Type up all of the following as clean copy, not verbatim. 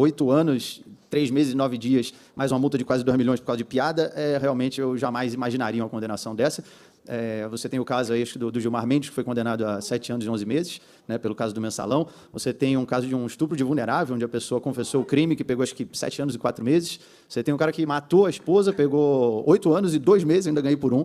8 anos, 3 meses e 9 dias, mais uma multa de quase 2 milhões por causa de piada, realmente eu jamais imaginaria uma condenação dessa. Você tem o caso aí do Gilmar Mendes, que foi condenado a 7 anos e 11 meses, né, pelo caso do Mensalão. Você tem um caso de um estupro de vulnerável, onde a pessoa confessou o crime, que pegou, acho que, 7 anos e 4 meses. Você tem um cara que matou a esposa, pegou 8 anos e 2 meses, ainda ganhei por 1.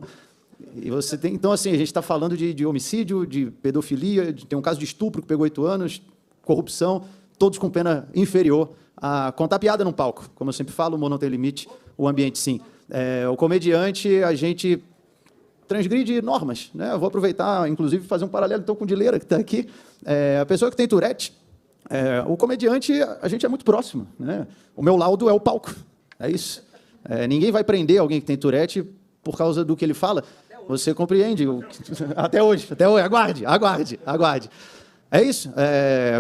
E você tem, então, assim, a gente está falando de homicídio, de pedofilia, tem um caso de estupro que pegou 8 anos, corrupção, todos com pena inferior a contar piada num palco. Como eu sempre falo, o humor não tem limite, o ambiente sim. O comediante, a gente transgride normas, né? Eu vou aproveitar, inclusive, fazer um paralelo então, com o Dileira, que está aqui. A pessoa que tem Tourette, o comediante, a gente é muito próximo, né? O meu laudo é o palco, é isso. Ninguém vai prender alguém que tem Tourette por causa do que ele fala. Você compreende? Até hoje, aguarde. É isso.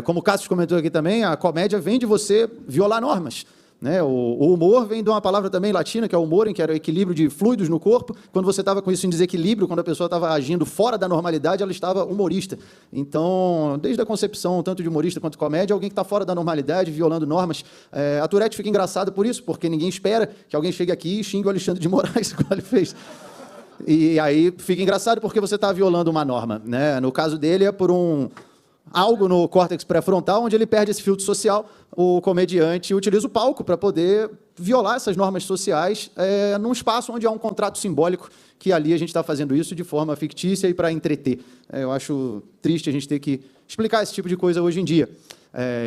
Como o Cássio comentou aqui também, a comédia vem de você violar normas. Né? O humor vem de uma palavra também latina, que é humor, em que era o equilíbrio de fluidos no corpo. Quando você estava com isso em desequilíbrio, quando a pessoa estava agindo fora da normalidade, ela estava humorista. Então, desde a concepção, tanto de humorista quanto comédia, alguém que está fora da normalidade, violando normas. A Tourette fica engraçada por isso, porque ninguém espera que alguém chegue aqui e xingue o Alexandre de Moraes, como ele fez. E aí fica engraçado porque você está violando uma norma. Né? No caso dele, é por algo no córtex pré-frontal, onde ele perde esse filtro social. O comediante utiliza o palco para poder violar essas normas sociais num espaço onde há um contrato simbólico, que ali a gente está fazendo isso de forma fictícia e para entreter. Eu acho triste a gente ter que explicar esse tipo de coisa hoje em dia.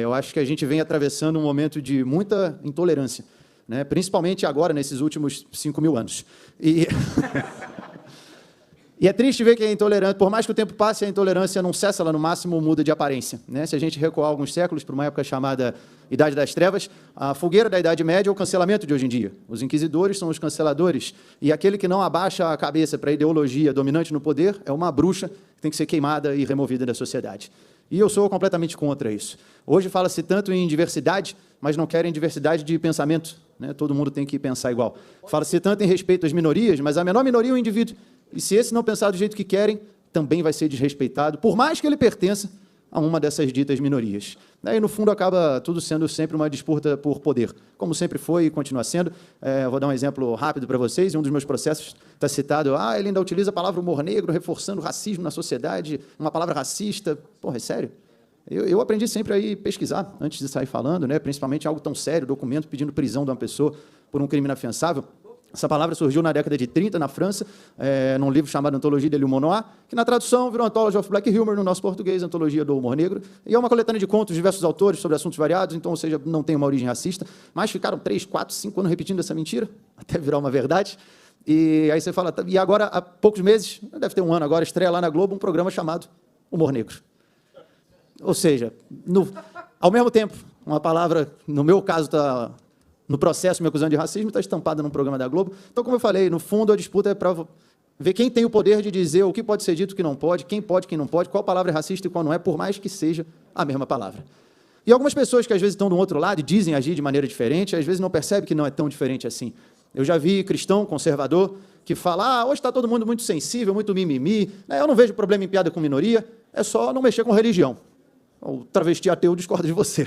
Eu acho que a gente vem atravessando um momento de muita intolerância, né? Principalmente agora, nesses últimos 5.000 anos. E é triste ver que a intolerância, por mais que o tempo passe, a intolerância não cessa, ela no máximo muda de aparência. Né? Se a gente recuar alguns séculos para uma época chamada Idade das Trevas, a fogueira da Idade Média é o cancelamento de hoje em dia. Os inquisidores são os canceladores, e aquele que não abaixa a cabeça para a ideologia dominante no poder é uma bruxa que tem que ser queimada e removida da sociedade. E eu sou completamente contra isso. Hoje fala-se tanto em diversidade, mas não querem diversidade de pensamento. Né? Todo mundo tem que pensar igual. Fala-se tanto em respeito às minorias, mas a menor minoria é o indivíduo. E se esse não pensar do jeito que querem, também vai ser desrespeitado, por mais que ele pertença a uma dessas ditas minorias. E, no fundo, acaba tudo sendo sempre uma disputa por poder, como sempre foi e continua sendo. Vou dar um exemplo rápido para vocês. Em um dos meus processos está citado, ele ainda utiliza a palavra humor negro, reforçando o racismo na sociedade, uma palavra racista. Porra, é sério? Eu aprendi sempre a ir pesquisar antes de sair falando, né? Principalmente algo tão sério, documento pedindo prisão de uma pessoa por um crime inafiançável. Essa palavra surgiu na década de 30, na França, num livro chamado Antologia de L'Humour, que na tradução virou Anthology of Black Humor, no nosso português, Antologia do Humor Negro, e é uma coletânea de contos de diversos autores sobre assuntos variados, então, ou seja, não tem uma origem racista, mas ficaram 3, 4, 5 anos repetindo essa mentira, até virar uma verdade. E aí você fala, e agora, há poucos meses, deve ter um ano agora, estreia lá na Globo um programa chamado Humor Negro. Ou seja, ao mesmo tempo, uma palavra, no meu caso, está no processo me acusando de racismo, está estampada num programa da Globo. Então, como eu falei, no fundo, a disputa é para ver quem tem o poder de dizer o que pode ser dito, o que não pode, quem não pode, qual palavra é racista e qual não é, por mais que seja a mesma palavra. E algumas pessoas que, às vezes, estão do outro lado e dizem agir de maneira diferente, às vezes não percebem que não é tão diferente assim. Eu já vi cristão, conservador, que fala, hoje está todo mundo muito sensível, muito mimimi, eu não vejo problema em piada com minoria, é só não mexer com religião. O travesti ateu discorda de você.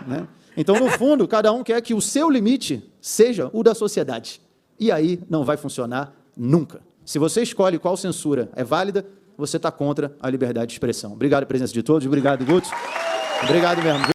Né? Então, no fundo, cada um quer que o seu limite seja o da sociedade. E aí não vai funcionar nunca. Se você escolhe qual censura é válida, você está contra a liberdade de expressão. Obrigado pela presença de todos. Obrigado, Guto. Obrigado mesmo.